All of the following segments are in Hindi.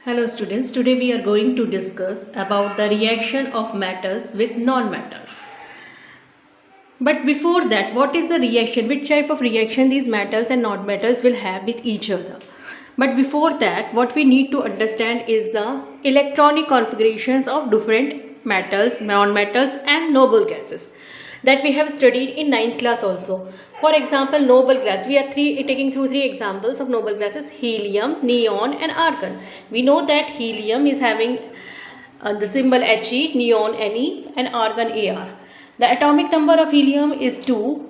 Hello students, today we are going to discuss about the reaction of metals with non-metals. But before that, what is the reaction? Which type of reaction these metals and non-metals will have with each other? But before that, what we need to understand is the electronic configurations of different metals, non-metals and noble gases that we have studied in 9th class also. For example, noble gas, we are taking through three examples of noble gases: helium, neon and argon. We know that helium is having the symbol He, neon Ne and argon Ar. The atomic number of helium is 2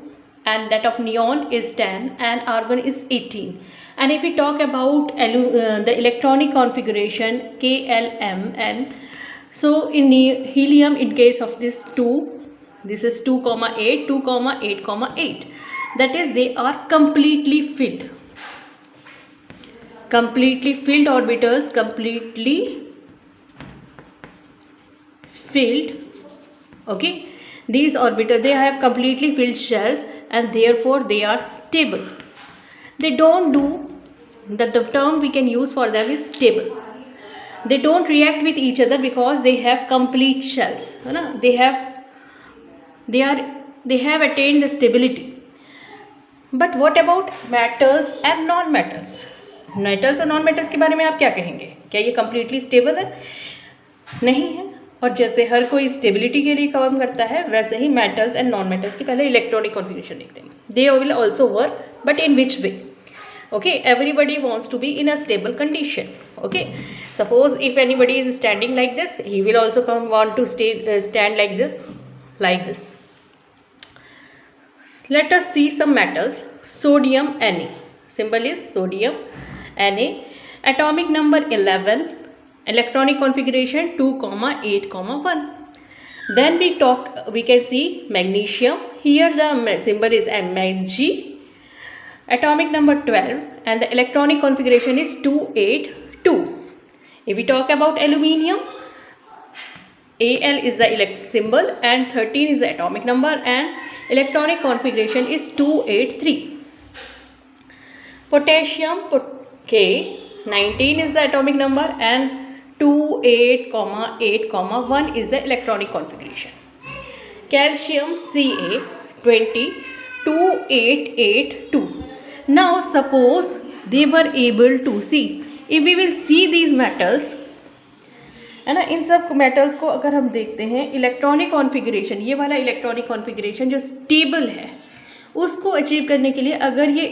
and that of neon is 10 and argon is 18. And if we talk about the electronic configuration KLMN, so in helium, in case of this 2, this is 2,8, 2,8, 8. That is, they are completely filled. Completely filled orbitals, completely filled. Okay. These orbitals, they have completely filled shells and therefore they are stable. They don't do, the term we can use for them is stable. They don't react with each other because they have complete shells. They have attained the stability. But what about metals and non-metals? Metals और नॉन मेटल्स के बारे में आप क्या कहेंगे? क्या ये कम्प्लीटली स्टेबल है? नहीं है। और जैसे हर कोई स्टेबिलिटी के लिए काम करता है, वैसे ही मेटल्स एंड नॉन मेटल्स की पहले इलेक्ट्रॉनिक कॉन्फ़िगरेशन देखते हैं. They will also work, but in which way? Okay, everybody wants to be in a stable condition. Okay, suppose if anybody is standing like this, he will also want to stand like this. Let us see some metals. Sodium Na, symbol is sodium Na, atomic number 11, electronic configuration 2,8,1. Then we can see magnesium. Here the symbol is Mg, atomic number 12 and the electronic configuration is 2,8,2. If we talk about aluminium, Al is the symbol and 13 is the atomic number and electronic configuration is 2,8,3. Potassium, K, 19 is the atomic number and 2,8,8,1 is the electronic configuration. Calcium, Ca, 20, 2,8,8,2. Now suppose they were able to see, if we will see these metals, है ना, इन सब मेटल्स को अगर हम देखते हैं, इलेक्ट्रॉनिक कॉन्फ़िगरेशन, ये वाला इलेक्ट्रॉनिक कॉन्फ़िगरेशन जो स्टेबल है, उसको अचीव करने के लिए अगर ये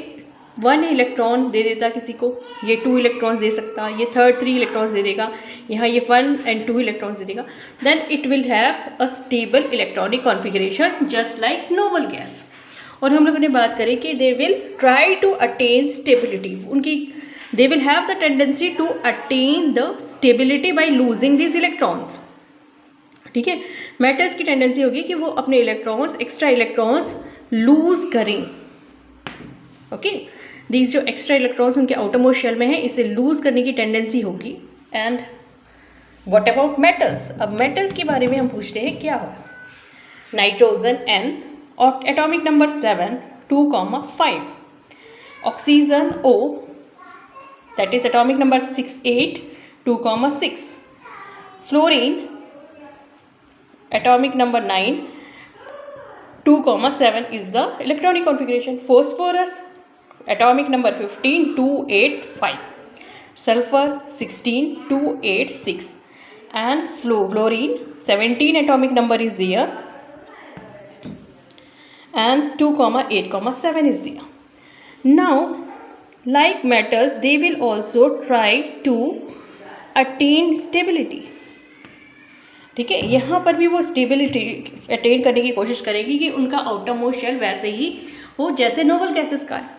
1 इलेक्ट्रॉन दे देता किसी को, ये 2 इलेक्ट्रॉन्स दे सकता, ये 3 इलेक्ट्रॉन्स दे देगा, यहाँ ये 1 and 2 इलेक्ट्रॉन्स दे देगा, then it will have a stable electronic configuration just like noble gas. और हम लोगों ने बात करें कि they will try to attain stability, उनकी they will have the tendency to attain the stability by losing this electrons. ठीक है, मेटल्स की टेंडेंसी होगी कि वो अपने इलेक्ट्रॉन्स, एक्स्ट्रा इलेक्ट्रॉन्स लूज करें. ओके, दीज जो एक्स्ट्रा इलेक्ट्रॉन्स उनके आउटरमोस्ट शेल में है, इसे लूज करने की टेंडेंसी होगी. And what about metals? अब मेटल्स के बारे में हम पूछते हैं क्या हो. Nitrogen N, atomic number 7, 2,5. Oxygen O, that is atomic number 68, 2,6. Fluorine, atomic number 9, 2,7 is the electronic configuration. Phosphorus, atomic number 15, 2,8,5. Sulfur 16, 2,8,6. And fluorine 17 atomic number is there and 2,8,7 is there. Now, like metals, they will also try to attain stability. ठीक है, यहाँ पर भी वो स्टेबिलिटी अटेन करने की कोशिश करेगी कि उनका आउटर मोस्ट शेल वैसे ही हो जैसे नोबल गैसेस का है.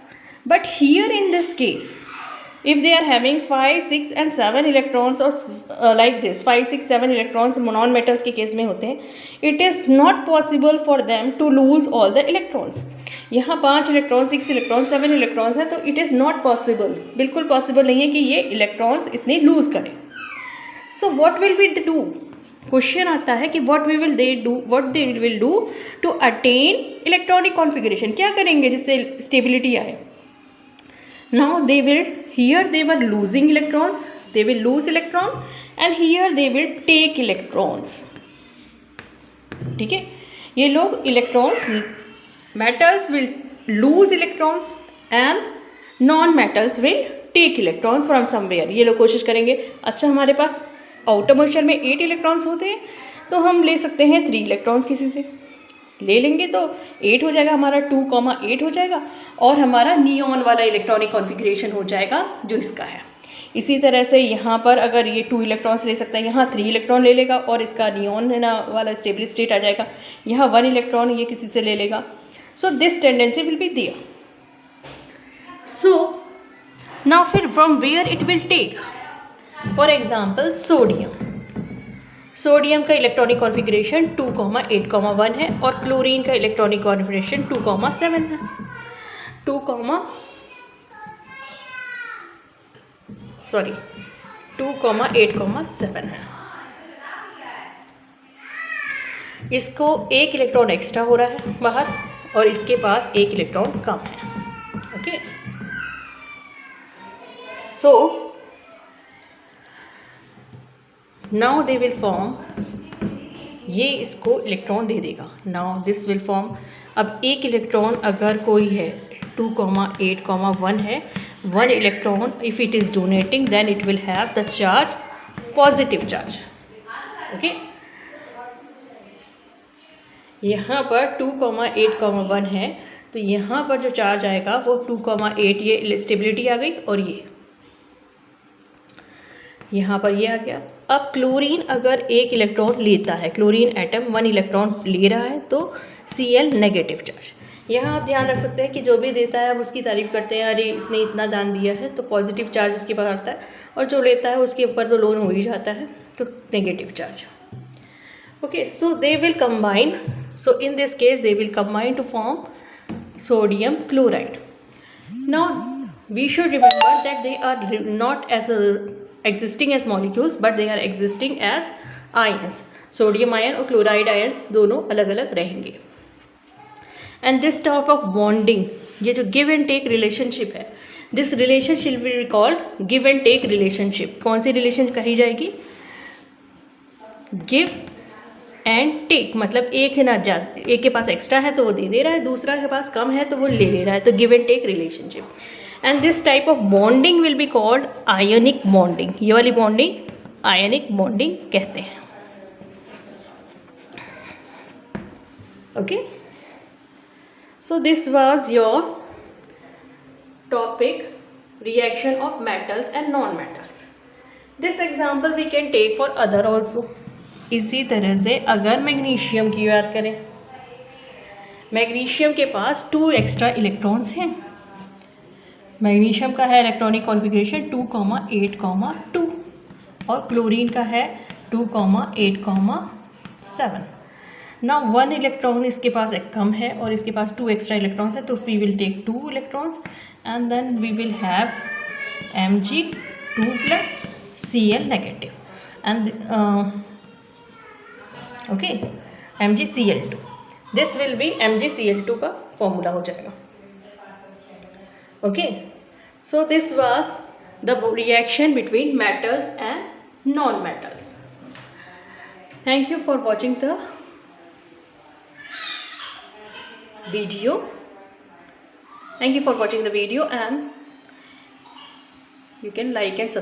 But here in this case, if they are having 5, 6 and 7 electrons or like this 5, 6, 7 electrons non metals के केस में होते हैं, it is not possible for them to lose all the electrons. यहाँ 5 इलेक्ट्रॉन, 6 इलेक्ट्रॉन, 7 इलेक्ट्रॉन्स हैं, तो it is not possible, बिल्कुल पॉसिबल नहीं है कि ये इलेक्ट्रॉन्स इतने लूज करें. So what will we do? Question आता है कि what they will do to attain electronic configuration. क्या करेंगे जिससे स्टेबिलिटी आए? Now they were losing electrons, they will lose electron, and here they will take electrons. ठीक है, ये लोग electrons, metals will lose electrons and non-metals will take electrons from somewhere. ये लोग कोशिश करेंगे, अच्छा हमारे पास आउटर मोइस्चर में 8 इलेक्ट्रॉन्स होते हैं तो हम ले सकते हैं 3 इलेक्ट्रॉन्स, किसी से ले लेंगे तो 8 हो जाएगा, हमारा 2,8 हो जाएगा, और हमारा नियॉन वाला इलेक्ट्रॉनिक कॉन्फ़िगरेशन हो जाएगा जो इसका है। इसी तरह से यहाँ पर अगर ये 2 इलेक्ट्रॉन्स ले सकता है, यहाँ 3 इलेक्ट्रॉन ले लेगा और इसका नियॉन है ना वाला स्टेबल स्टेट आ जाएगा, यहाँ 1 इलेक्ट्रॉन ये किसी से ले लेगा। So this tendency will be there. So now फिर from where it will take, for example sodium का इलेक्ट्रॉनिक कॉन्फ़िगरेशन 2,8,1 है और क्लोरीन का इलेक्ट्रॉनिक कॉन्फ़िगरेशन 2,7 है, 2,8,7 है। इसको 1 इलेक्ट्रॉन एक्स्ट्रा हो रहा है बाहर और इसके पास 1 इलेक्ट्रॉन कम है। Okay, so now they will form, ये इसको इलेक्ट्रॉन दे देगा, नाउ दिस विल फॉर्म। अब 1 इलेक्ट्रॉन अगर कोई है 2,8,1 है, 1 electron if it is donating then it will have the charge positive charge. Okay, यहाँ पर 2,8,1 है तो यहाँ पर जो चार्ज आएगा वो 2,8, ये स्टेबिलिटी आ गई और ये यहाँ पर ये आ गया। अब क्लोरीन अगर 1 इलेक्ट्रॉन लेता है, क्लोरीन एटम 1 इलेक्ट्रॉन ले रहा है तो Cl नेगेटिव चार्ज। यहाँ आप ध्यान रख सकते हैं कि जो भी देता है हम उसकी तारीफ़ करते हैं, अरे इसने इतना दान दिया है, तो पॉजिटिव चार्ज उसके पास आता है, और जो लेता है उसके ऊपर तो लोन हो ही जाता है तो negative charge. Okay, so they will combine, so in this case they will combine to form sodium chloride. Now we should remember that they are not as existing as molecules but they are existing as ions, sodium ion और क्लोराइड आयन्स दोनों अलग अलग रहेंगे। And this type of bonding, ये जो गिव एंड टेक रिलेशनशिप है, this relationship will be called give and take relationship. कौन सी रिलेशन कही जाएगी? गिव एंड टेक, मतलब एक है ना, एक के पास एक्स्ट्रा है तो वो दे रहा है, दूसरा के पास कम है तो वो ले रहा है, तो give and take relationship. And this type of bonding will be called ionic bonding. ये वाली बॉन्डिंग आयनिक बॉन्डिंग कहते हैं। Okay, so this was your topic reaction of metals and non metals. This example we can take for other also. इसी तरह से अगर मैग्नीशियम की बात करें, मैग्नीशियम के पास 2 एक्स्ट्रा इलेक्ट्रॉन्स हैं। मैग्नीशियम का है इलेक्ट्रॉनिक कॉन्फ़िगरेशन 2,8,2 और क्लोरीन का है 2,8,7। ना 1 इलेक्ट्रॉन इसके पास एक कम है और इसके पास 2 एक्स्ट्रा इलेक्ट्रॉन्स है, तो we will take 2 electrons and then we will have Mg2 + Cl negative and okay MgCl2। This will be MgCl2 का फॉर्मूला हो जाएगा। Okay, so this was the reaction between metals and non-metals. Thank you for watching the video. Thank you for watching the video, and you can like and subscribe.